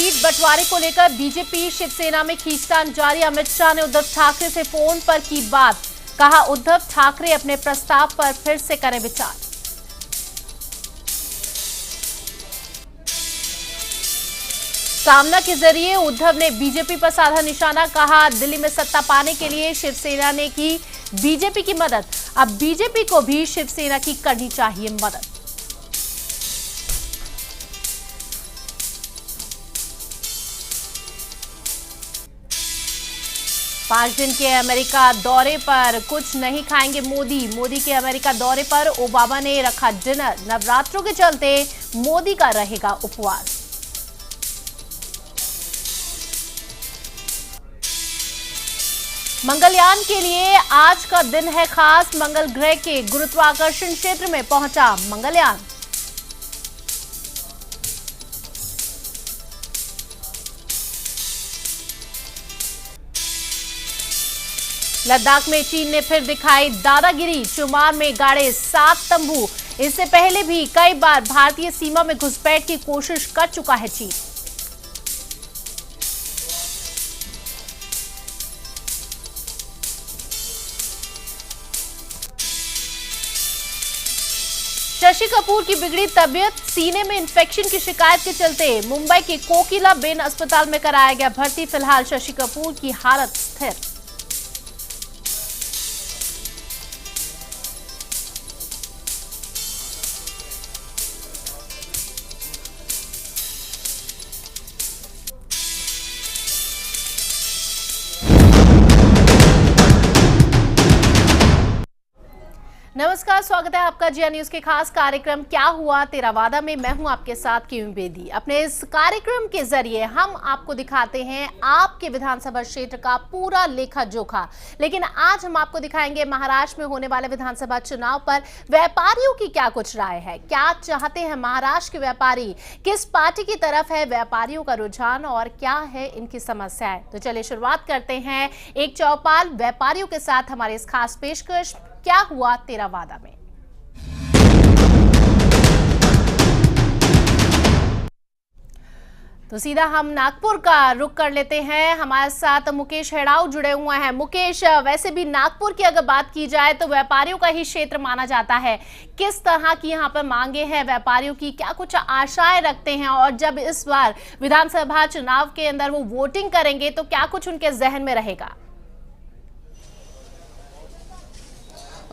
Seat बंटवारे को लेकर बीजेपी शिवसेना में खींचतान जारी। अमित शाह ने उद्धव ठाकरे से फोन पर की बात, कहा उद्धव ठाकरे अपने प्रस्ताव पर फिर से करें विचार। सामना के जरिए उद्धव ने बीजेपी पर साधा निशाना, कहा दिल्ली में सत्ता पाने के लिए शिवसेना ने की बीजेपी की मदद, अब बीजेपी को भी शिवसेना की करनी चाहिए मदद। पांच दिन के अमेरिका दौरे पर कुछ नहीं खाएंगे मोदी के अमेरिका दौरे पर ओबामा ने रखा डिनर। नवरात्रों के चलते मोदी का रहेगा उपवास। मंगलयान के लिए आज का दिन है खास। मंगल ग्रह के गुरुत्वाकर्षण क्षेत्र में पहुंचा मंगलयान। लद्दाख में चीन ने फिर दिखाई दादागिरी, चुमार में गाड़े 7 तंबू। इससे पहले भी कई बार भारतीय सीमा में घुसपैठ की कोशिश कर चुका है चीन। शशि कपूर की बिगड़ी तबीयत, सीने में इंफेक्शन की शिकायत के चलते मुंबई के कोकिला बेन अस्पताल में कराया गया भर्ती। फिलहाल शशि कपूर की हालत स्थिर। नमस्कार, स्वागत है आपका जिया न्यूज के खास कार्यक्रम क्या हुआ तेरा वादा में। मैं हूं आपके साथ किरण बेदी। अपने इस कार्यक्रम के जरिए हम आपको दिखाते हैं आपके विधानसभा क्षेत्र का पूरा लेखा जोखा। लेकिन आज हम आपको दिखाएंगे महाराष्ट्र में होने वाले विधानसभा चुनाव पर व्यापारियों की क्या कुछ राय है, क्या चाहते हैं महाराष्ट्र के व्यापारी, किस पार्टी की तरफ है व्यापारियों का रुझान और क्या है इनकी समस्याएं। तो चलिए शुरुआत करते हैं एक चौपाल व्यापारियों के साथ हमारे इस खास पेशकश क्या हुआ तेरा वादा में। तो सीधा हम नागपुर का रुख कर लेते हैं। हमारे साथ मुकेश हेड़ाव जुड़े हुए हैं। मुकेश, वैसे भी नागपुर की अगर बात की जाए तो व्यापारियों का ही क्षेत्र माना जाता है। किस तरह की यहाँ पर मांगे हैं व्यापारियों की, क्या कुछ आशाएं रखते हैं, और जब इस बार विधानसभा चुनाव के अंदर वो वोटिंग करेंगे तो क्या कुछ उनके जहन में रहेगा?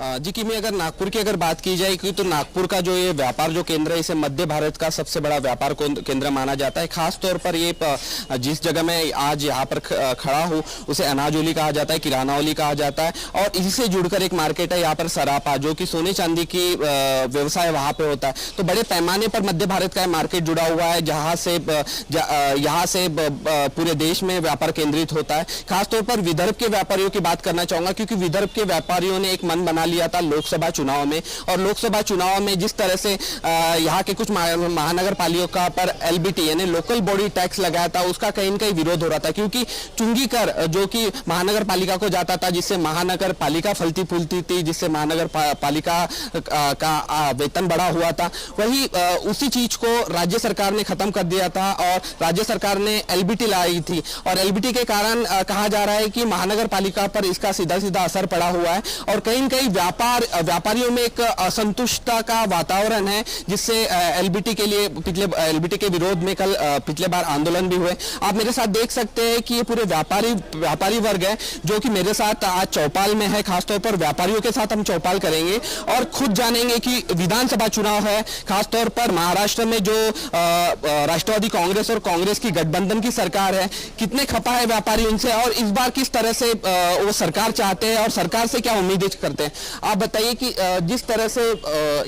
जी कि मैं अगर नागपुर की बात की जाए तो नागपुर का जो ये व्यापार जो केंद्र है इसे मध्य भारत का सबसे बड़ा व्यापार केंद्र माना जाता है। खास तौर पर ये जिस जगह मैं आज यहाँ पर खड़ा हूँ उसे अनाजोली कहा जाता है, किरानाओली कहा जाता है, और इसी से जुड़कर एक मार्केट है यहाँ पर सरापा, जो कि सोने चांदी की व्यवसाय वहाँ पे होता है। तो बड़े पैमाने पर मध्य भारत का मार्केट जुड़ा हुआ है, यहाँ से पूरे देश में व्यापार केंद्रित होता है। खासतौर पर विदर्भ के व्यापारियों की बात करना चाहूंगा, क्योंकि विदर्भ के व्यापारियों ने एक मन बना लिया था लोकसभा चुनाव में, और लोकसभा चुनाव में जिस तरह से यहाँ के कुछ महानगर पालिका पर एलबीटी यानी लोकल बॉडी टैक्स लगाया था, उसका कहीं न कहीं विरोध हो रहा था। क्योंकि चुंगी कर जो कि महानगर पालिका को जाता था, जिससे महानगर पालिका फलती फूलती थी, जिससे महानगर पालिका का वेतन बढ़ा हुआ था, वही उसी चीज को राज्य सरकार ने खत्म कर दिया था और राज्य सरकार ने एलबीटी लाई थी। और एलबीटी के कारण कहा जा रहा है कि महानगर पालिका पर इसका सीधा सीधा असर पड़ा हुआ है, और कहीं न कहीं व्यापारियों में एक असंतुष्टता का वातावरण है, जिससे एलबीटी के विरोध में कल पिछले बार आंदोलन भी हुए। आप मेरे साथ देख सकते हैं कि ये पूरे व्यापारी वर्ग है जो कि मेरे साथ आज चौपाल में है। खासतौर पर व्यापारियों के साथ हम चौपाल करेंगे और खुद जानेंगे कि विधानसभा चुनाव है, खासतौर पर महाराष्ट्र में जो राष्ट्रवादी कांग्रेस और कांग्रेस की गठबंधन की सरकार है, कितने खपा है व्यापारी उनसे, और इस बार किस तरह से वो सरकार चाहते हैं और सरकार से क्या उम्मीदें करते हैं। आप बताइए कि जिस तरह से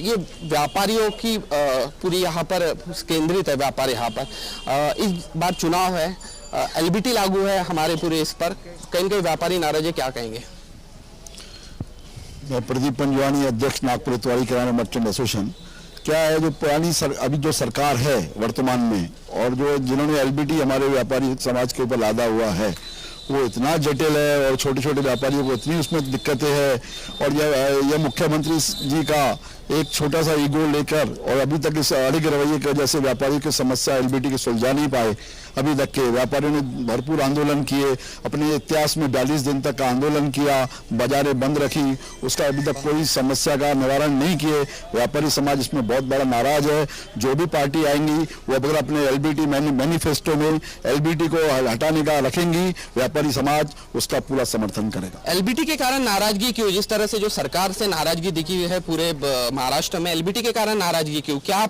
ये व्यापारियों की पूरी यहाँ पर केंद्रित है व्यापार, यहाँ पर इस बार चुनाव है, एलबीटी लागू है हमारे पूरे इस पर, कहीं कहीं व्यापारी नाराज है, क्या कहेंगे? मैं प्रदीप पंजवानी, अध्यक्ष नागपुर इतवारी किराना मर्चेंट एसोसिएशन। क्या है, जो पुरानी अभी जो सरकार है वर्तमान में, और जो जिन्होंने एलबीटी हमारे व्यापारी समाज के ऊपर लादा हुआ है, वो इतना जटिल है और छोटे छोटे व्यापारियों को इतनी उसमें दिक्कतें हैं। और यह मुख्यमंत्री जी का एक छोटा सा ईगो लेकर और अभी तक इस अड़िग रवैये की वजह से व्यापारियों की समस्या एलबीटी के सुलझा नहीं पाए। अभी तक के व्यापारियों ने भरपूर आंदोलन किए, अपने इतिहास में 42 दिन तक का आंदोलन किया, बाजारें बंद रखी, उसका अभी तक कोई समस्या का निवारण नहीं किए। व्यापारी समाज इसमें बहुत बड़ा नाराज है। जो भी पार्टी आएंगी वो अगर अपने एलबीटी मैनिफेस्टो में एलबीटी को हटाने का रखेंगी, व्यापारी समाज उसका पूरा समर्थन करेगा। एलबीटी के कारण नाराजगी क्यों? जिस तरह से जो सरकार से नाराजगी दिखी है पूरे महाराष्ट्र में, एलबीटी के कारण नाराजगी क्यों? क्या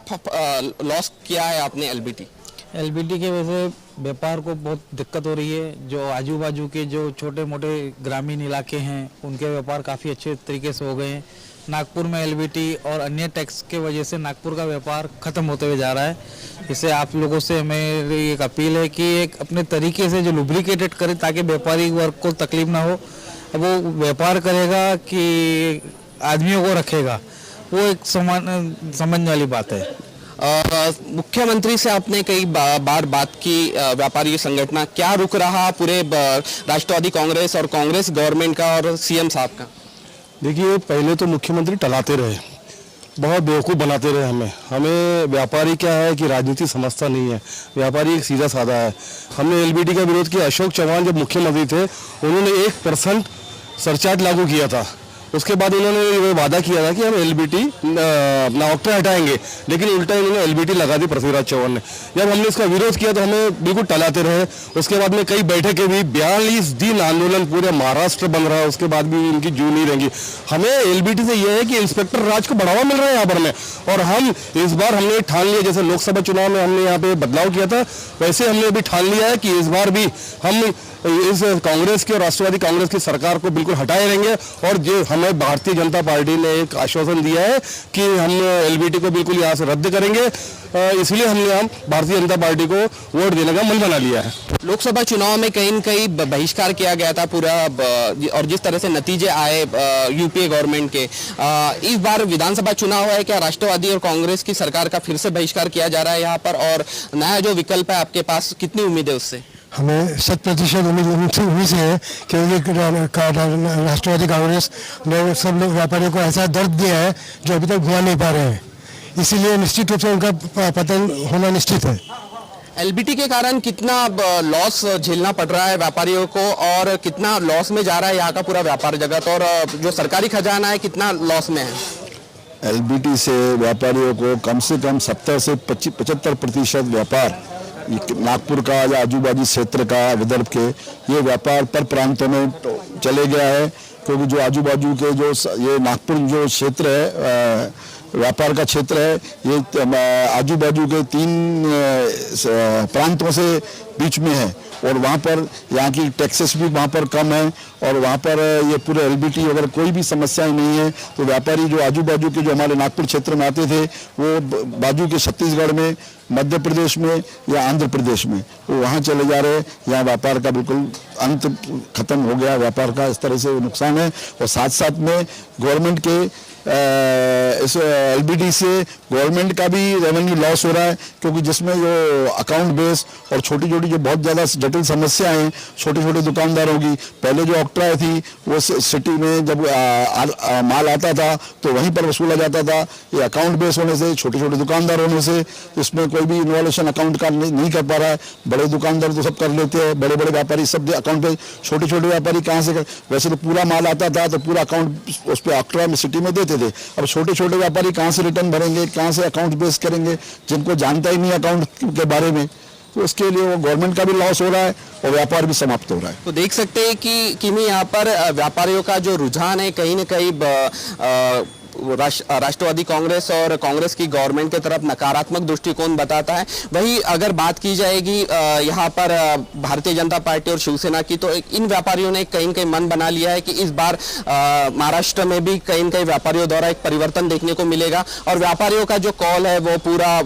लॉस किया है आपने एलबीटी? एलबीटी के वजह से व्यापार को बहुत दिक्कत हो रही है। जो आजू बाजू के जो छोटे मोटे ग्रामीण इलाके हैं उनके व्यापार काफ़ी अच्छे तरीके से हो गए हैं। नागपुर में एलबीटी और अन्य टैक्स के वजह से नागपुर का व्यापार ख़त्म होते हुए जा रहा है। इससे आप लोगों से मेरी एक अपील है कि एक अपने तरीके से जो लुब्रिकेटेड करें ताकि व्यापारी वर्ग को तकलीफ ना हो। वो व्यापार करेगा कि आदमियों को रखेगा, वो एक समझने वाली बात है। मुख्यमंत्री से आपने कई बार बात की, व्यापारी संगठन क्या रुक रहा पूरे राष्ट्रवादी कांग्रेस और कांग्रेस गवर्नमेंट का और सीएम साहब का? देखिए, पहले तो मुख्यमंत्री टलाते रहे, बहुत बेवकूफ़ बनाते रहे हमें व्यापारी क्या है कि राजनीति समझता नहीं है। व्यापारी एक सीधा साधा है। हमने एलबीटी का विरोध किया। अशोक चौहान जब मुख्यमंत्री थे उन्होंने 1% सरचार्ज लागू किया था। उसके बाद उन्होंने ये वादा किया था कि हम एलबीटी अपना ऑक्ट्रा हटाएंगे, लेकिन उल्टा इन्होंने एलबीटी लगा दी पृथ्वीराज चौहान ने। जब हमने इसका विरोध किया तो हमें बिल्कुल टलाते रहे। उसके बाद में कई बैठकें भी, 42 दिन आंदोलन, पूरे महाराष्ट्र बंद रहा, उसके बाद भी इनकी जू नहीं रहेंगी। हमें एलबीटी से यह है कि इंस्पेक्टर राज को बढ़ावा मिल रहा है यहाँ पर में, और हम इस बार हमने ठान लिया, जैसे लोकसभा चुनाव में हमने यहाँ पे बदलाव किया था, वैसे हमने भी ठान लिया है कि इस बार भी हम इस कांग्रेस की और राष्ट्रवादी कांग्रेस की सरकार को बिल्कुल हटाए रहेंगे। और जो हमें भारतीय जनता पार्टी ने एक आश्वासन दिया है कि हम एलबीटी को बिल्कुल यहाँ से रद्द करेंगे, इसलिए हम भारतीय जनता पार्टी को वोट देने का मन बना लिया है। लोकसभा चुनाव में कहीं न कहीं बहिष्कार किया गया था पूरा, और जिस तरह से नतीजे आए यूपीए गवर्नमेंट के, इस बार विधानसभा चुनाव है, क्या राष्ट्रवादी और कांग्रेस की सरकार का फिर से बहिष्कार किया जा रहा है यहाँ पर? और नया जो विकल्प है आपके पास, कितनी उम्मीद है उससे? हमें 100% उम्मीद से है, क्योंकि राष्ट्रवादी कांग्रेस ने सब लोग व्यापारियों को ऐसा दर्द दिया है जो अभी तक भुला नहीं पा रहे हैं, इसीलिए निश्चित रूप से उनका पतन होना निश्चित है। एलबीटी के कारण कितना लॉस झेलना पड़ रहा है व्यापारियों को, और कितना लॉस में जा रहा है यहाँ का पूरा व्यापार जगत, और जो सरकारी खजाना है कितना लॉस में है? एलबीटी से व्यापारियों को कम से कम 70 से 75% व्यापार नागपुर का या आजू बाजू क्षेत्र का, विदर्भ के, ये व्यापार पर प्रांतों में चले गया है। क्योंकि जो आजू बाजू के जो ये नागपुर जो क्षेत्र है, व्यापार का क्षेत्र है, ये आजू बाजू के 3 प्रांतों से बीच में है, और वहाँ पर यहाँ की टैक्सेस भी वहाँ पर कम है, और वहाँ पर ये पूरे एलबीटी अगर कोई भी समस्याएं नहीं है तो व्यापारी जो आजू बाजू के जो हमारे नागपुर क्षेत्र में आते थे, वो बाजू के छत्तीसगढ़ में, मध्य प्रदेश में या आंध्र प्रदेश में, वो वहाँ चले जा रहे हैं। यहाँ व्यापार का बिल्कुल अंत खत्म हो गया, व्यापार का इस तरह से नुकसान है। और साथ साथ में गवर्नमेंट के इस एलबीटी से गवर्नमेंट का भी रेवेन्यू लॉस हो रहा है, क्योंकि जिसमें जो अकाउंट बेस और छोटी छोटी जो बहुत ज़्यादा जटिल समस्याएं हैं छोटे छोटे दुकानदारों की, पहले जो ऑक्ट्रा थी वो सिटी में जब माल आता था तो वहीं पर वसूला जाता था। ये अकाउंट बेस होने से, छोटे छोटे दुकानदार होने से, इसमें कोई भी इन्वॉल्यूशन अकाउंट का नहीं कर पा रहा है। बड़े दुकानदार तो सब कर लेते हैं, बड़े बड़े व्यापारी सब अकाउंट पे, छोटे छोटे व्यापारी कहाँ से वैसे तो पूरा माल आता था तो पूरा अकाउंट उस पर ऑक्ट्रा में सिटी में देते थे। अब छोटे छोटे व्यापारी कहाँ से रिटर्न भरेंगे, कहाँ से अकाउंट बेस करेंगे, जिनको जानता ही नहीं अकाउंट के बारे में, तो उसके लिए वो गवर्नमेंट का भी लॉस हो रहा है और व्यापार भी समाप्त हो रहा है। तो देख सकते हैं कि यहाँ पर व्यापारियों का जो रुझान है कहीं न कहीं राष्ट्रवादी कांग्रेस और कांग्रेस की गवर्नमेंट की तरफ नकारात्मक दृष्टिकोण बताता है। वही अगर बात की जाएगी यहाँ पर भारतीय जनता पार्टी और शिवसेना की, तो इन व्यापारियों ने कहीं न कहीं मन बना लिया है कि इस बार महाराष्ट्र में भी कहीं न कहीं व्यापारियों द्वारा एक परिवर्तन देखने को मिलेगा, और व्यापारियों का जो कॉल है वो पूरा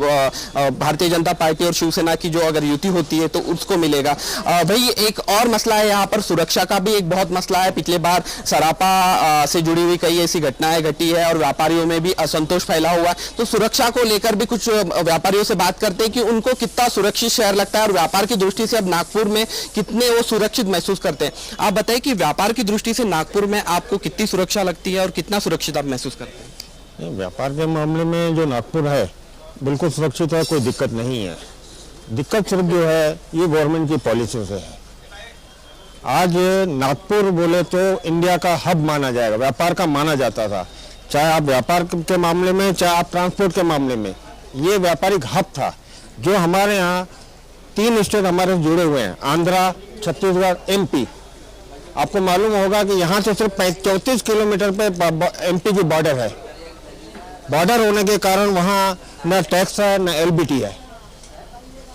भारतीय जनता पार्टी और शिवसेना की जो अगर युति होती है तो उसको मिलेगा। वही एक और मसला है यहाँ पर, सुरक्षा का भी एक बहुत मसला है। पिछले बार सरापा से जुड़ी हुई कई ऐसी घटनाएं घटी है और व्यापारियों में भी असंतोष फैला हुआ है। तो सुरक्षा को लेकर भी कुछ व्यापारियों से बात करते हैं कि उनको कितना सुरक्षित शहर लगता है, और व्यापार की दृष्टि से अब नागपुर में कितने वो सुरक्षित महसूस करते हैं। आप बताइए कि व्यापार की दृष्टि से नागपुर में आपको कितनी सुरक्षा लगती है और कितना सुरक्षित आप महसूस करते हैं? व्यापार के मामले में जो नागपुर है बिल्कुल सुरक्षित है, कोई दिक्कत नहीं है। दिक्कत सिर्फ जो है ये गवर्नमेंट की पॉलिसी से है। आज नागपुर बोले तो इंडिया का हब माना जाएगा, व्यापार का माना जाता था, चाहे आप व्यापार के मामले में चाहे आप ट्रांसपोर्ट के मामले में। ये व्यापारिक हब था जो हमारे यहाँ 3 स्टेट हमारे से जुड़े हुए हैं, आंध्रा, छत्तीसगढ़, एमपी। आपको मालूम होगा कि यहाँ से सिर्फ 34 किलोमीटर पे एमपी की बॉर्डर है। बॉर्डर होने के कारण वहाँ न टैक्स है न एलबीटी है।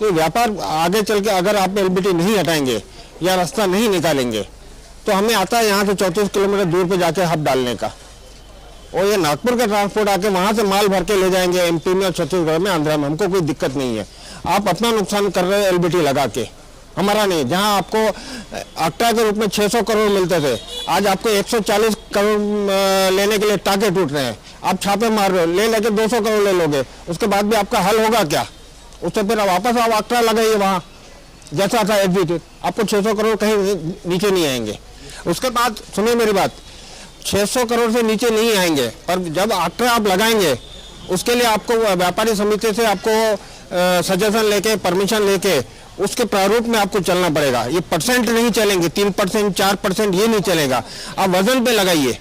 तो व्यापार आगे चल के अगर आप एलबीटी नहीं हटाएंगे या रास्ता नहीं निकालेंगे तो हमें आता है यहाँ से 34 किलोमीटर दूर पे जाके हब डालने का, और ये नागपुर का ट्रांसपोर्ट आके वहाँ से माल भर के ले जाएंगे एमपी में और छत्तीसगढ़ में, आंध्रा में। हमको कोई दिक्कत नहीं है। आप अपना नुकसान कर रहे हैं एलबीटी लगा के, हमारा नहीं। जहाँ आपको आक्टा के रूप में 600 करोड़ मिलते थे, आज आपको 140 करोड़ लेने के लिए टाके टूट रहे हैं। आप छापे मार रहे हो, ले लेके 200 करोड़ ले लोगे, उसके बाद भी आपका हल होगा क्या? उससे फिर वापस आप आक्टा लगाइए वहाँ जैसा था एग्जीक्यूटिव, आपको 600 करोड़ कहीं नीचे नहीं आएंगे। उसके बाद सुनिए मेरी बात, 600 करोड़ से नीचे नहीं आएंगे, पर जब आक्टा आप लगाएंगे उसके लिए आपको व्यापारी समिति से आपको सजेशन लेके परमिशन लेके उसके प्रारूप में आपको चलना पड़ेगा। ये परसेंट नहीं चलेंगे, 3%, 4% ये नहीं चलेगा। आप वजन पे लगाइए,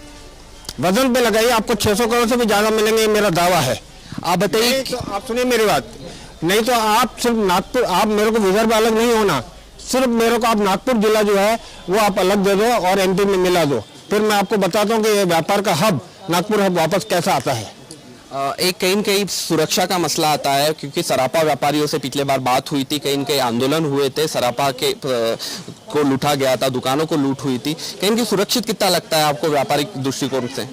वजन पे लगाइए, आपको 600 करोड़ से भी ज्यादा मिलेंगे, ये मेरा दावा है। आप बताइए, तो आप सुनिए मेरी बात, नहीं तो आप सिर्फ नागपुर, आप मेरे को विदर्भ अलग नहीं होना, सिर्फ मेरे को आप नागपुर जिला जो है वो आप अलग दे दो और एमपी में मिला दो, फिर मैं आपको बताता हूँ कि ये व्यापार का हब नागपुर हब वापस कैसा आता है। एक कहीं न कहीं सुरक्षा का मसला आता है, क्योंकि सरापा व्यापारियों से पिछले बार बात हुई थी, कहीं न कहीं आंदोलन हुए थे, सरापा के को लूटा गया था, दुकानों को लूट हुई थी। कहीं न कहीं सुरक्षित कितना लगता है आपको व्यापारिक दृष्टिकोण से?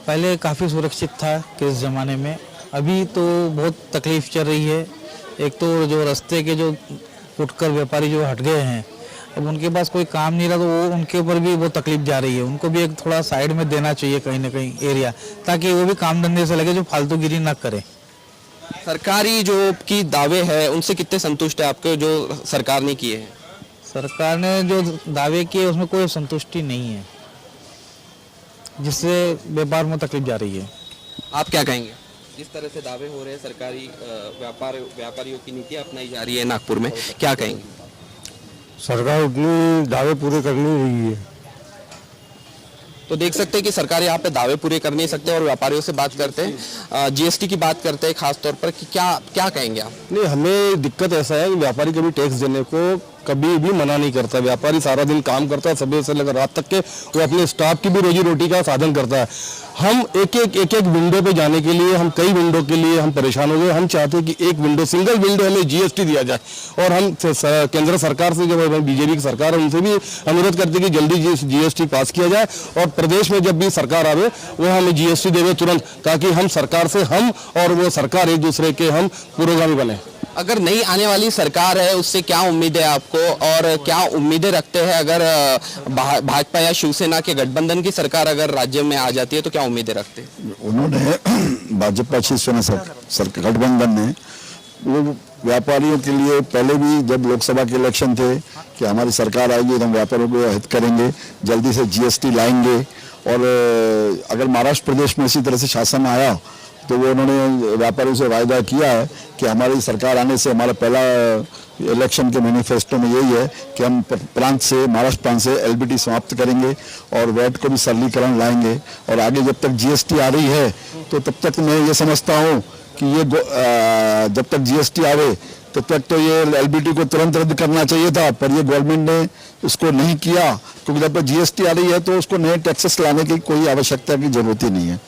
पहले काफ़ी सुरक्षित था किस ज़माने में, अभी तो बहुत तकलीफ चल रही है। एक तो जो रास्ते के जो फुटकर व्यापारी जो हट गए हैं, अब उनके पास कोई काम नहीं रहा, तो वो उनके ऊपर भी वो तकलीफ जा रही है। उनको भी एक थोड़ा साइड में देना चाहिए कहीं ना कहीं एरिया, ताकि वो भी काम धंधे से लगे, जो फालतूगिरी ना करे। सरकारी जो की दावे है उनसे कितने संतुष्ट है आपके, जो सरकार ने किए हैं? सरकार ने जो दावे किए उसमें कोई संतुष्टि नहीं है, जिससे व्यापार में तकलीफ जा रही है। आप क्या कहेंगे? जिस तरह से दावे हो रहे हैं, सरकारी व्यापारियों की नीतियाँ अपनाई जा रही है नागपुर में, क्या कहेंगे? सरकार उतनी दावे पूरे कर नहीं रही है। तो देख सकते हैं कि सरकार यहाँ पे दावे पूरे कर नहीं सकते और व्यापारियों से बात करते हैं, जीएसटी की बात करते हैं खास तौर पर, कि क्या कहेंगे आप? नहीं, हमें दिक्कत ऐसा है कि व्यापारी कभी टैक्स देने को कभी भी मना नहीं करता। व्यापारी सारा दिन काम करता है, सुबह से लेकर रात तक के, वो अपने स्टाफ की भी रोजी रोटी का साधन करता है। हम एक एक विंडो पे जाने के लिए, हम कई विंडो के लिए हम परेशान हो गए। हम चाहते हैं कि एक विंडो, सिंगल विंडो हमें जीएसटी दिया जाए, और हम केंद्र सरकार से, जब बीजेपी की सरकार है, उनसे भी अनुरोध करते हैं कि जल्दी जीएसटी पास किया जाए, और प्रदेश में जब भी सरकार आवे वो हमें जीएसटी देवे तुरंत, ताकि हम सरकार से, हम और वो सरकार एक दूसरे के हम पुरोगामी बने। अगर नई आने वाली सरकार है उससे क्या उम्मीद है आपको, और क्या उम्मीदें रखते हैं अगर भाजपा या शिवसेना के गठबंधन की सरकार अगर राज्य में आ जाती है तो क्या उम्मीदें रखते हैं? उन्होंने भाजपा शिवसेना गठबंधन ने वो व्यापारियों के लिए पहले भी, जब लोकसभा के इलेक्शन थे, कि हमारी सरकार आएगी तो हम व्यापारियों को हित करेंगे, जल्दी से जीएसटी लाएंगे, और अगर महाराष्ट्र प्रदेश में इसी तरह से शासन आया तो वो उन्होंने व्यापारियों से वायदा किया है कि हमारी सरकार आने से हमारा पहला इलेक्शन के मैनिफेस्टो में यही है कि हम प्रांत से, महाराष्ट्र प्रांत से एलबीटी समाप्त करेंगे और वैट को भी सरलीकरण लाएंगे। और आगे जब तक जीएसटी आ रही है तो तब तक मैं ये समझता हूँ कि ये जब तक जीएसटी आवे तब तक तो ये एलबीटी को तुरंत रद्द करना चाहिए था, पर ये गवर्नमेंट ने उसको नहीं किया, क्योंकि जब तक जीएसटी आ रही है तो उसको नए टैक्सेस लाने की कोई आवश्यकता की जरूरत ही नहीं है।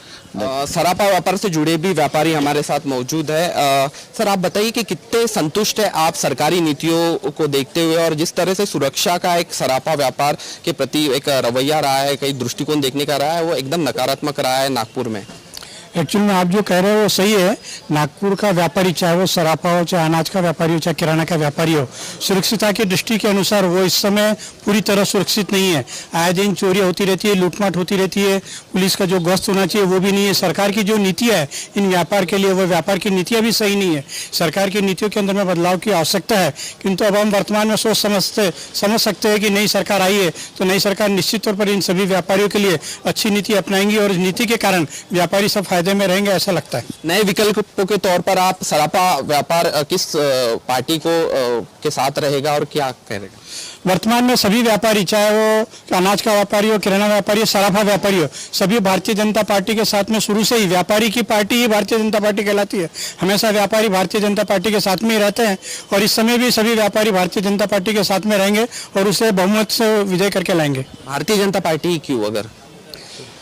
सरापा व्यापार से जुड़े भी व्यापारी हमारे साथ मौजूद है। सर, आप बताइए कि कितने संतुष्ट है आप सरकारी नीतियों को देखते हुए, और जिस तरह से सुरक्षा का एक सरापा व्यापार के प्रति एक रवैया रहा है, कई दृष्टिकोण देखने का रहा है, वो एकदम नकारात्मक रहा है नागपुर में। एक्चुअली में आप जो कह रहे हो वो सही है। नागपुर का व्यापारी, चाहे वो सराफा हो, चाहे अनाज का व्यापारी हो, चाहे किराना का व्यापारी हो, सुरक्षिता की दृष्टि के अनुसार वो इस समय पूरी तरह सुरक्षित नहीं है। आए दिन चोरी होती रहती है, लूटमाट होती रहती है, पुलिस का जो गश्त होना चाहिए वो भी नहीं है। सरकार की जो नीतियाँ है इन व्यापार के लिए, वो व्यापार की नीतियाँ भी सही नहीं है। सरकार की नीतियों के अंदर में बदलाव की आवश्यकता है, किंतु अब हम वर्तमान में समझ सकते हैं कि नई सरकार आई है तो नई सरकार निश्चित तौर पर इन सभी व्यापारियों के लिए अच्छी नीति अपनाएंगी, और इस नीति के कारण व्यापारी सब कायदे में रहेंगे ऐसा लगता है। नए विकल्पों के तौर पर आप सराफा व्यापार किस पार्टी को के साथ रहेगा और क्या करेगा? वर्तमान में सभी व्यापारी, चाहे वो अनाज का व्यापारी हो, किराना व्यापारी हो, सराफा व्यापारी हो, सभी भारतीय जनता पार्टी के साथ में शुरू से ही, व्यापारी की पार्टी ही भारतीय जनता पार्टी कहलाती है। हमेशा व्यापारी भारतीय जनता पार्टी के साथ में ही रहते हैं और इस समय भी सभी व्यापारी भारतीय जनता पार्टी के साथ में रहेंगे और उसे बहुमत से विजय करके लाएंगे। भारतीय जनता पार्टी क्यों? अगर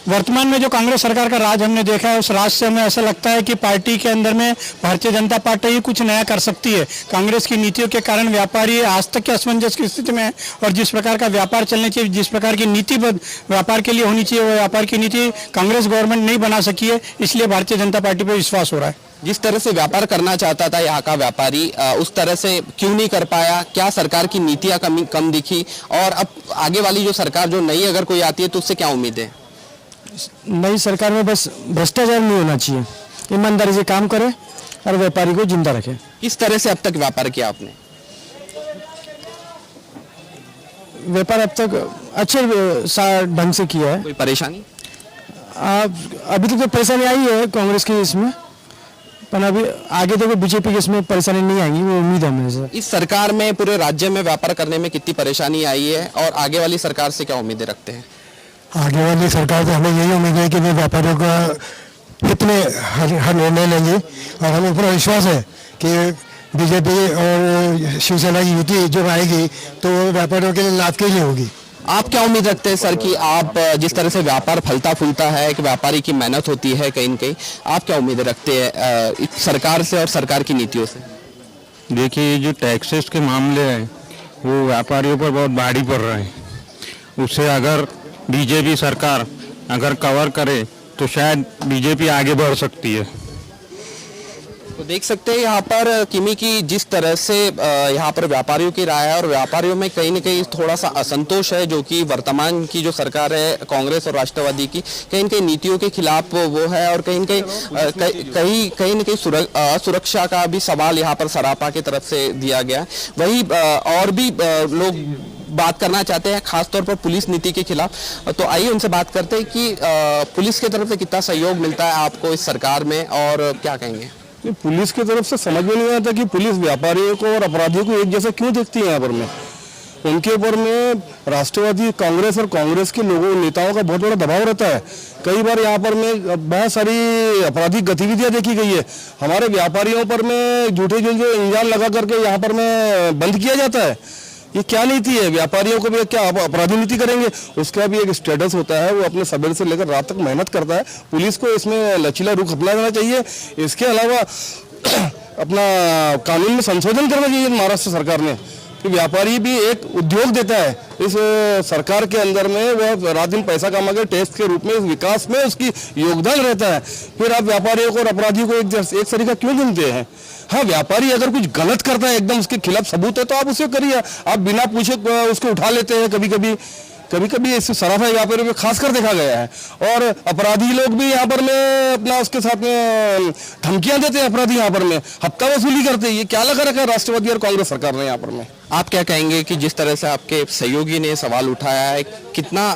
वर्तमान में जो कांग्रेस सरकार का राज हमने देखा है, उस राज से हमें ऐसा लगता है कि पार्टी के अंदर में भारतीय जनता पार्टी ही कुछ नया कर सकती है। कांग्रेस की नीतियों के कारण व्यापारी आज तक के असमंजस की स्थिति में है और जिस प्रकार का व्यापार चलना चाहिए, जिस प्रकार की नीति व्यापार के लिए होनी चाहिए, वो व्यापार की नीति कांग्रेस गवर्नमेंट नहीं बना सकी है। इसलिए भारतीय जनता पार्टी पर विश्वास हो रहा है। जिस तरह से व्यापार करना चाहता था यहाँ का व्यापारी, उस तरह से क्यों नहीं कर पाया? क्या सरकार की नीतियाँ कम दिखी? और अब आगे वाली जो सरकार जो नई अगर कोई आती है तो उससे क्या उम्मीद है? नई सरकार में बस भ्रष्टाचार नहीं होना चाहिए, ईमानदारी से काम करे और व्यापारी को जिंदा रखे। किस तरह से अब तक व्यापार किया आपने? व्यापार अब तक अच्छे ढंग से किया है। कोई परेशानी? अभी तक तो परेशानी आई है कांग्रेस की इसमें, पर अभी आगे तो बीजेपी की इसमें परेशानी नहीं आएगी, वो उम्मीद है मेरे से। इस सरकार में पूरे राज्य में व्यापार करने में कितनी परेशानी आई है और आगे वाली सरकार से क्या उम्मीदें रखते हैं? आगे वाली सरकार से हमें यही उम्मीद है कि वे व्यापारियों का हित में हर निर्णय लेंगे और हमें पूरा विश्वास है कि बीजेपी और शिवसेना की युति जो आएगी तो व्यापारियों के लिए लाभ के लिए होगी। आप क्या उम्मीद रखते हैं सर कि आप जिस तरह से व्यापार फलता फूलता है, कि व्यापारी की मेहनत होती है कहीं न कहीं, आप क्या उम्मीद रखते हैं सरकार से और सरकार की नीतियों से? देखिए, जो टैक्सेस के मामले हैं वो व्यापारियों पर बहुत भारी पड़ रहे हैं। उससे अगर बीजेपी सरकार अगर कवर करे तो शायद बीजेपी आगे बढ़ सकती है। तो देख सकते हैं यहाँ पर किमी की जिस तरह से यहाँ पर व्यापारियों की राय है और व्यापारियों में कहीं न कहीं थोड़ा सा असंतोष है, जो कि वर्तमान की जो सरकार है कांग्रेस और राष्ट्रवादी की, कहीं न कहीं नीतियों के खिलाफ वो है और कहीं न कहीं सुरक्षा का भी सवाल यहाँ पर सराफा की तरफ से दिया गया। वही और भी लोग बात करना चाहते हैं खासतौर पर पुलिस नीति के खिलाफ। तो आइए उनसे बात करते हैं कि पुलिस की तरफ से कितना सहयोग मिलता है आपको इस सरकार में और क्या कहेंगे? पुलिस की तरफ से समझ में नहीं आता कि पुलिस व्यापारियों को और अपराधियों को एक जैसा क्यों देखती है। यहाँ पर में उनके ऊपर में राष्ट्रवादी कांग्रेस और कांग्रेस के लोगों नेताओं का बहुत बड़ा दबाव रहता है। कई बार यहाँ पर में बहुत सारी आपराधिक गतिविधियां देखी गई है। हमारे व्यापारियों पर में झूठे जो इंजाम लगा करके यहाँ पर में बंद किया जाता है। ये क्या नीति है? व्यापारियों को भी क्या अपराधी नीति करेंगे? उसका भी एक स्टेटस होता है, वो अपने सवेरे से लेकर रात तक मेहनत करता है। पुलिस को इसमें लचीला रुख अपनाना चाहिए। इसके अलावा अपना कानून में संशोधन करना चाहिए महाराष्ट्र सरकार ने कि व्यापारी भी एक उद्योग देता है। इस सरकार के अंदर में वह रात दिन पैसा कमा के टैक्स के रूप में इस विकास में उसकी योगदान रहता है। फिर आप व्यापारियों को और अपराधियों को एक तरीका क्यों गिनते हैं? हाँ, व्यापारी अगर कुछ गलत करता है, एकदम उसके खिलाफ सबूत है तो आप उसे करिए। आप बिना पूछे उसको उठा लेते हैं। कभी कभी इस सराफा व्यापारियों में खासकर देखा गया है। और अपराधी लोग भी यहाँ पर में अपना उसके साथ में धमकियां देते हैं। अपराधी यहाँ पर में हफ्ता वसूली करते हैं। ये क्या लगा रखा है राष्ट्रवादी और कांग्रेस सरकार ने यहाँ पर में? आप क्या कहेंगे कि जिस तरह से आपके सहयोगी ने सवाल उठाया है, कितना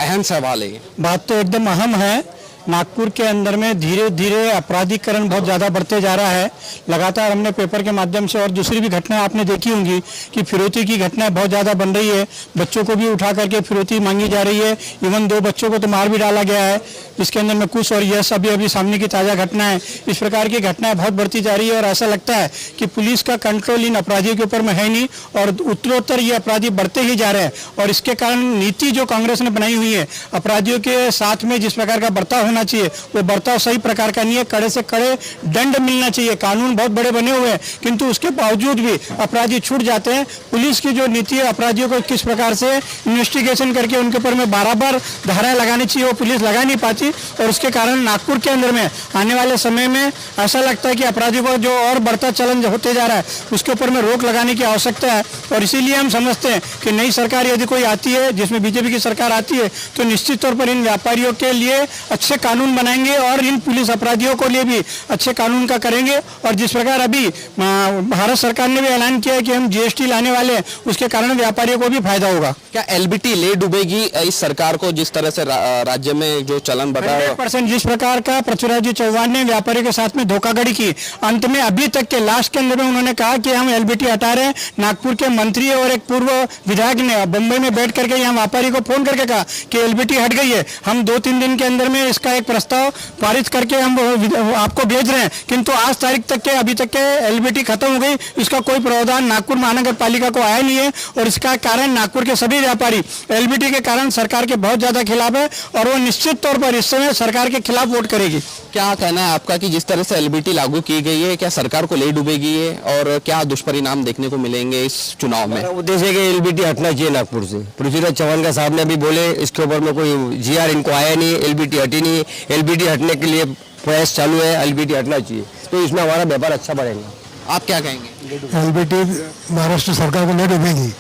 अहम सवाल है? बात तो एकदम अहम है। नागपुर के अंदर में धीरे धीरे अपराधीकरण बहुत ज़्यादा बढ़ते जा रहा है। लगातार हमने पेपर के माध्यम से और दूसरी भी घटनाएं आपने देखी होंगी कि फिरौती की घटनाएं बहुत ज़्यादा बन रही है। बच्चों को भी उठा करके फिरौती मांगी जा रही है। इवन 2 बच्चों को तो मार भी डाला गया है, जिसके अंदर में कुछ और यह अभी सामने की ताज़ा घटना है। इस प्रकार की घटनाएं बहुत बढ़ती जा रही है और ऐसा लगता है कि पुलिस का कंट्रोल इन अपराधियों के ऊपर में है नहीं और उत्तरोत्तर ये अपराधी बढ़ते ही जा रहे हैं। और इसके कारण नीति जो कांग्रेस ने बनाई हुई है, अपराधियों के साथ में जिस प्रकार का बर्ताव होना चाहिए वो बर्ताव सही प्रकार का नहीं है। कड़े से कड़े दंड मिलना चाहिए। कानून बहुत बड़े बने हुए हैं किंतु उसके बावजूद भी अपराधी छूट जाते हैं। पुलिस की जो नीति है, अपराधियों को किस प्रकार से इन्वेस्टिगेशन करके उनके ऊपर में बार धाराएं लगानी चाहिए, वो पुलिस लगा नहीं पाती और उसके कारण नागपुर के अंदर में आने वाले समय में ऐसा लगता है कि अपराधियों को जो और बढ़ता चलन होते जा रहा है उसके ऊपर में रोक लगाने की आवश्यकता है। और इसीलिए हम समझते हैं कि नई सरकार यदि कोई आती है, जिसमें बीजेपी की सरकार आती है, तो निश्चित तौर पर इन व्यापारियों के लिए अच्छे कानून बनाएंगे और इन पुलिस अपराधियों को लिए भी अच्छे कानून का करेंगे। और जिस प्रकार अभी भारत सरकार ने भी ऐलान किया है कि हम जीएसटी लाने वाले हैं, उसके कारण व्यापारियों को भी फायदा होगा। क्या एलबीटी ले डूबेगी इस सरकार को, जिस तरह से राज्य में जो चलन बढ़ा है? 100% जिस प्रकार का पृथ्वीराज जी चौहान ने व्यापारियों के साथ में धोखाधड़ी की, अंत में अभी तक के लास्ट के अंदर में उन्होंने कहा कि हम एलबीटी हटा रहे हैं। नागपुर के मंत्री और एक पूर्व विधायक ने बंबई में बैठ करके यहाँ व्यापारी को फोन करके कहा कि एलबीटी हट गई है, हम 2-3 दिन के अंदर में इसका एक प्रस्ताव पारित करके हम आपको भेज रहे हैं। किंतु आज तारीख तक के अभी तक के एलबीटी खत्म हो गई, इसका कोई प्रावधान नागपुर महानगर पालिका को आया नहीं है। और इसका कारण नागपुर के सभी व्यापारी एलबीटी के कारण सरकार के बहुत ज्यादा खिलाफ है और वो निश्चित तौर पर इस समय सरकार के खिलाफ वोट करेगी। क्या कहना है आपका कि जिस तरह से एलबीटी लागू की गई है, क्या सरकार को ले डूबेगी है और क्या दुष्परिणाम देखने को मिलेंगे इस चुनाव में? उद्देश्य है कि एलबीटी हटना चाहिए नागपुर से। पृथ्वीराज चौहान का साहब ने भी बोले, इसके ऊपर में कोई जीआर इनको आया नहीं, एलबीटी हटी नहीं। एलबीटी हटने के लिए प्रयास चालू है, एलबीटी हटना चाहिए, तो इसमें हमारा व्यापार अच्छा बढ़ेगा। आप क्या कहेंगे? एलबीटी महाराष्ट्र सरकार को ले डूबेगी,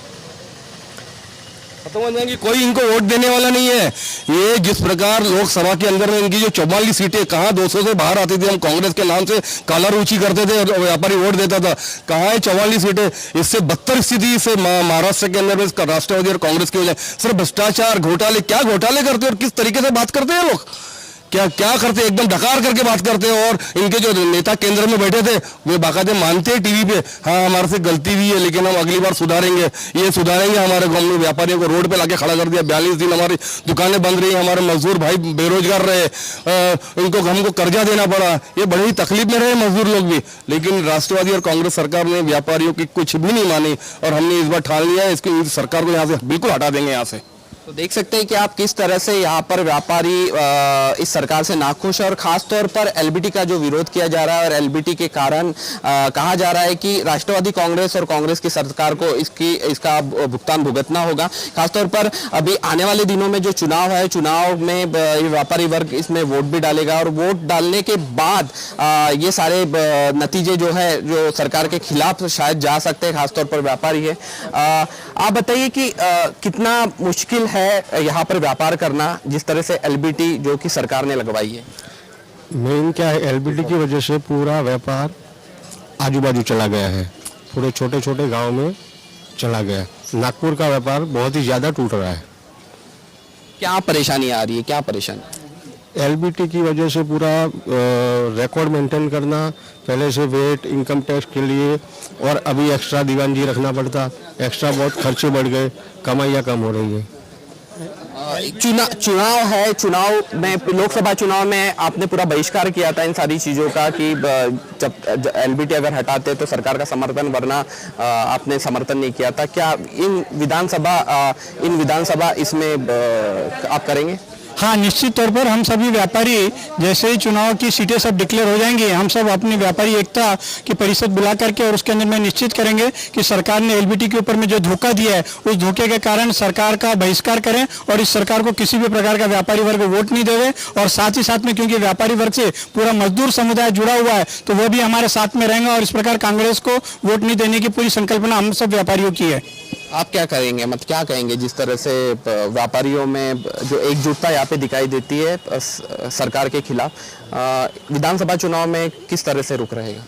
खत्म हो जाएंगी, कोई इनको वोट देने वाला नहीं है। ये जिस प्रकार लोकसभा के अंदर में इनकी जो 44 सीटें कहाँ 200 से बाहर आती थी, हम कांग्रेस के नाम से काला रुचि करते थे और व्यापारी वोट देता था, कहाँ है 44 सीटें? इससे बदतर स्थिति से महाराष्ट्र के अंदर में राष्ट्रवादी और कांग्रेस की वजह सिर्फ भ्रष्टाचार, घोटाले, क्या घोटाले करते हैं और किस तरीके से बात करते हैं लोग, क्या क्या करते, एकदम डकार करके बात करते हैं। और इनके जो नेता केंद्र में बैठे थे वे बाकायदे मानते हैं टीवी पे, हाँ हमारे से गलती हुई है लेकिन हम अगली बार सुधारेंगे, ये सुधारेंगे। हमारे गांव में व्यापारियों को रोड पे लाके खड़ा कर दिया, 42 दिन हमारी दुकानें बंद रही, हमारे मजदूर भाई बेरोजगार रहे, इनको हमको कर्जा देना पड़ा, ये बड़ी ही तकलीफ में रहे मजदूर लोग भी। लेकिन राष्ट्रवादी और कांग्रेस सरकार ने व्यापारियों की कुछ भी नहीं मानी और हमने इस बार ठान लिया है इसकी सरकार को यहाँ से बिल्कुल हटा देंगे यहाँ से। तो देख सकते हैं कि आप किस तरह से यहाँ पर व्यापारी इस सरकार से नाखुश है और खास तौर पर एलबीटी का जो विरोध किया जा रहा है और एलबीटी के कारण कहा जा रहा है कि राष्ट्रवादी कांग्रेस और कांग्रेस की सरकार को इसका भुगतान भुगतना होगा। खासतौर पर अभी आने वाले दिनों में जो चुनाव है, चुनाव में व्यापारी वर्ग इसमें वोट भी डालेगा और वोट डालने के बाद ये सारे नतीजे जो है जो सरकार के खिलाफ शायद जा सकते हैं, खासतौर पर व्यापारी है। आप बताइए कि कितना मुश्किल है यहाँ पर व्यापार करना जिस तरह से एलबीटी जो कि सरकार ने लगवाई है? मेन क्या है, एलबीटी की वजह से पूरा व्यापार आजू बाजू चला गया है, पूरे छोटे छोटे गांव में चला गया। नागपुर का व्यापार बहुत ही ज़्यादा टूट रहा है। क्या परेशानी आ रही है, क्या परेशानी? एलबीटी की वजह से पूरा रिकॉर्ड मेंटेन करना, पहले से वेट इनकम टैक्स के लिए और अभी एक्स्ट्रा दीवानजी रखना पड़ता, एक्स्ट्रा बहुत खर्चे बढ़ गए, कमाइयाँ कम हो रही है। चुनाव है, चुनाव में लोकसभा चुनाव में आपने पूरा बहिष्कार किया था इन सारी चीजों का कि जब एलबीटी अगर हटाते तो सरकार का समर्थन, वरना आपने समर्थन नहीं किया था। क्या इन विधानसभा इसमें आप करेंगे? हाँ, निश्चित तौर पर हम सभी व्यापारी जैसे ही चुनाव की सीटें सब डिक्लेयर हो जाएंगी, हम सब अपनी व्यापारी एकता की परिषद बुला करके और उसके अंदर में निश्चित करेंगे कि सरकार ने एलबीटी के ऊपर में जो धोखा दिया है उस धोखे के कारण सरकार का बहिष्कार करें और इस सरकार को किसी भी प्रकार का व्यापारी वर्ग वोट नहीं देवे। और साथ ही साथ में क्योंकि व्यापारी वर्ग से पूरा मजदूर समुदाय जुड़ा हुआ है तो वो भी हमारे साथ में रहेंगे और इस प्रकार कांग्रेस को वोट नहीं देने की पूरी संकल्पना हम सब व्यापारियों की है। आप क्या करेंगे, मतलब क्या कहेंगे जिस तरह से व्यापारियों में जो एकजुटता यहाँ पे दिखाई देती है सरकार के खिलाफ, विधानसभा चुनाव में किस तरह से रुख रहेगा?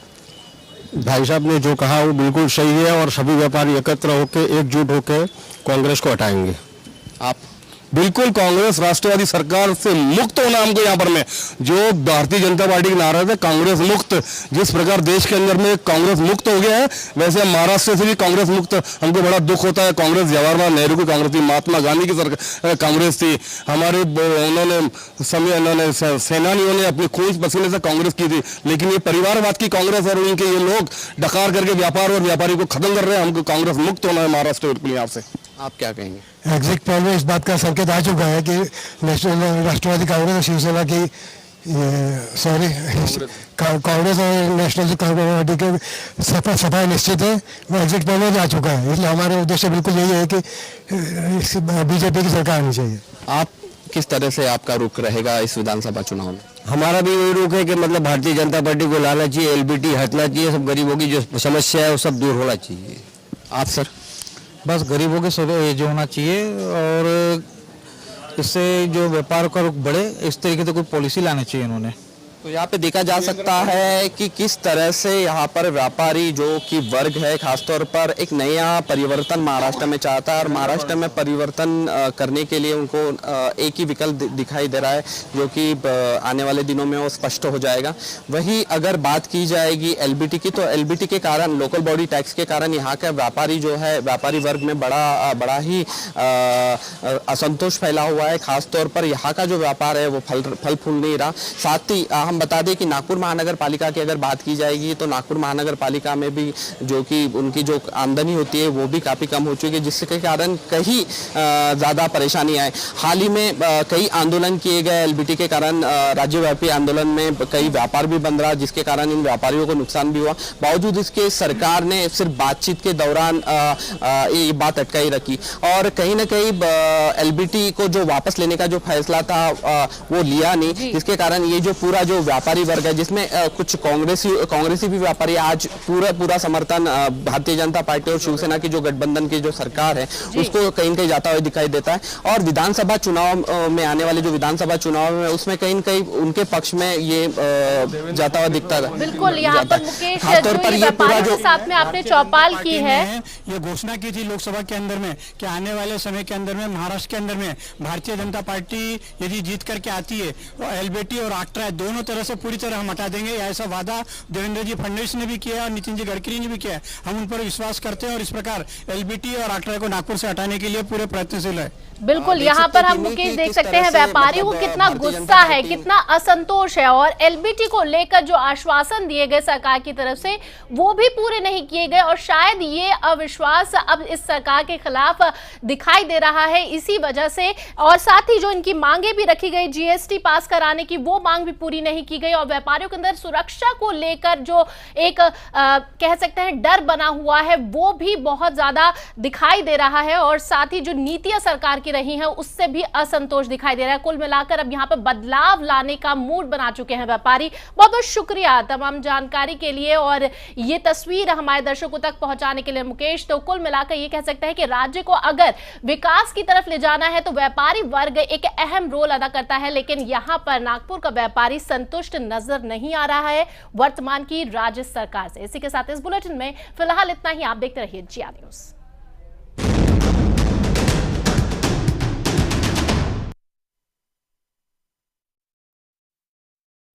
भाई साहब ने जो कहा वो बिल्कुल सही है और सभी व्यापारी एकत्र होकर एकजुट होकर कांग्रेस को हटाएंगे। आप बिल्कुल कांग्रेस राष्ट्रवादी सरकार से मुक्त होना हमको यहाँ पर में, जो भारतीय जनता पार्टी के नारा था कांग्रेस मुक्त, जिस प्रकार देश के अंदर में कांग्रेस मुक्त हो गया है वैसे महाराष्ट्र से भी कांग्रेस मुक्त। हमको बड़ा दुख होता है, कांग्रेस जवाहरलाल नेहरू की कांग्रेस थी, महात्मा गांधी की कांग्रेस थी, हमारे उन्होंने सेनानियों ने अपने खून पसीने से कांग्रेस की थी, लेकिन ये परिवारवाद की कांग्रेस और उनके ये लोग डकार करके व्यापार और व्यापारी को खत्म कर रहे हैं। हमको कांग्रेस मुक्त होना है महाराष्ट्र के यहाँ से। आप क्या कहेंगे? एग्जिट पोल में इस बात का संकेत आ चुका है कि राष्ट्रवादी कांग्रेस और शिवसेना की कांग्रेस और नेशनल पार्टी के सफाई निश्चित है, वो एग्जिट पोल में आ चुका है। इसलिए हमारे उद्देश्य बिल्कुल यही है कि बीजेपी की सरकार आनी चाहिए। आप किस तरह से आपका रुख रहेगा इस विधानसभा चुनाव में? हमारा भी वही रुख है कि मतलब भारतीय जनता पार्टी को लाना चाहिए, एलबीटी हटना चाहिए, सब गरीबों की जो समस्या है वो सब दूर होना चाहिए। आप सर? बस गरीबों के जो होना चाहिए और इससे जो व्यापार का रुख बढ़े, इस तरीके से कोई पॉलिसी लानी चाहिए इन्होंने। तो यहाँ पे देखा जा सकता है कि किस तरह से यहाँ पर व्यापारी जो कि वर्ग है खासतौर पर एक नया परिवर्तन महाराष्ट्र में चाहता है और महाराष्ट्र में परिवर्तन करने के लिए उनको एक ही विकल्प दिखाई दे रहा है जो कि आने वाले दिनों में वो स्पष्ट हो जाएगा। वही अगर बात की जाएगी एलबीटी की, तो एलबीटी के कारण, लोकल बॉडी टैक्स के कारण यहाँ का व्यापारी जो है, व्यापारी वर्ग में बड़ा ही असंतोष फैला हुआ है। खासतौर पर यहाँ का जो व्यापार है वो फल फूल नहीं रहा। साथ ही हम बता दें कि नागपुर महानगर पालिका की अगर बात की जाएगी तो नागपुर महानगर पालिका में भी जो कि उनकी जो आमदनी होती है वो भी काफ़ी कम हो चुकी है, जिसके कारण कहीं ज़्यादा परेशानी आए। हाल ही में कई आंदोलन किए गए एलबीटी के कारण, राज्यव्यापी आंदोलन में कई व्यापार भी बंद रहा, जिसके कारण इन व्यापारियों को नुकसान भी हुआ। बावजूद इसके सरकार ने सिर्फ बातचीत के दौरान ये बात अटकाई रखी और कहीं ना कहीं एलबीटी को जो वापस लेने का जो फैसला था वो लिया नहीं, जिसके कारण ये जो पूरा जो व्यापारी वर्ग है, जिसमें कुछ कांग्रेसी भी व्यापारी आज पूरा समर्थन भारतीय जनता पार्टी और शिवसेना की जो गठबंधन की जो सरकार है उसको कहीं न कहीं जाता हुआ दिखाई देता है। और विधानसभा चुनाव में, आने वाले जो विधानसभा चुनाव में, उसमें कहीं न कहीं उनके पक्ष में ये जाता हुआ दिखता है। बिल्कुल, यहाँ पर मुकेश जो व्यापारियों के साथ में आपने चौपाल की है, ये घोषणा की थी लोकसभा के अंदर में कि आने वाले समय के अंदर में महाराष्ट्र के अंदर में भारतीय जनता पार्टी यदि जीत करके आती है तो एलबीटी और आक्ट्रा दोनों तरह से पूरी तरह हम हटा देंगे। ऐसा वादा देवेंद्र जी फडणवीस ने भी किया और नितिन जी गडकरी ने भी किया है। हम उन पर विश्वास करते हैं और इस प्रकार एलबीटी और आक्ट्रा को नागपुर से हटाने के लिए पूरे प्रयत्नशील है। बिल्कुल, यहाँ पर हम मुकेश देख सकते हैं व्यापारियों को कितना गुस्सा है, कितना असंतोष है और एलबीटी को लेकर जो आश्वासन दिए गए सरकार की तरफ से वो भी पूरे नहीं किए गए और शायद ये अविश्वास अब इस सरकार के खिलाफ दिखाई दे रहा है इसी वजह से। और साथ ही जो इनकी मांगे भी रखी गई जीएसटी पास कराने की, वो मांग भी पूरी नहीं की गई और व्यापारियों के अंदर सुरक्षा को लेकर जो एक कह सकते हैं डर बना हुआ है वो भी बहुत ज्यादा दिखाई दे रहा है और साथ ही जो नीतियां सरकार की रही हैं उससे भी असंतोष दिखाई दे रहा है। कुल मिलाकर अब यहाँ पर बदलाव लाने का मूड बना चुके हैं व्यापारी। बहुत बहुत शुक्रिया तमाम जानकारी के लिए और ये तस्वीर हमारे दर्शकों तक पहुंचाने के लिए मुकेश। तो कुल मिलाकर ये कह सकते हैं कि राज्य को अगर विकास की तरफ ले जाना है तो व्यापारी वर्ग एक अहम रोल अदा करता है, लेकिन यहाँ पर नागपुर का व्यापारी संतुष्ट नजर नहीं आ रहा है वर्तमान की राज्य सरकार से। इसी के साथ इस बुलेटिन में फिलहाल इतना ही। आप देखते रहिए जिया न्यूज़।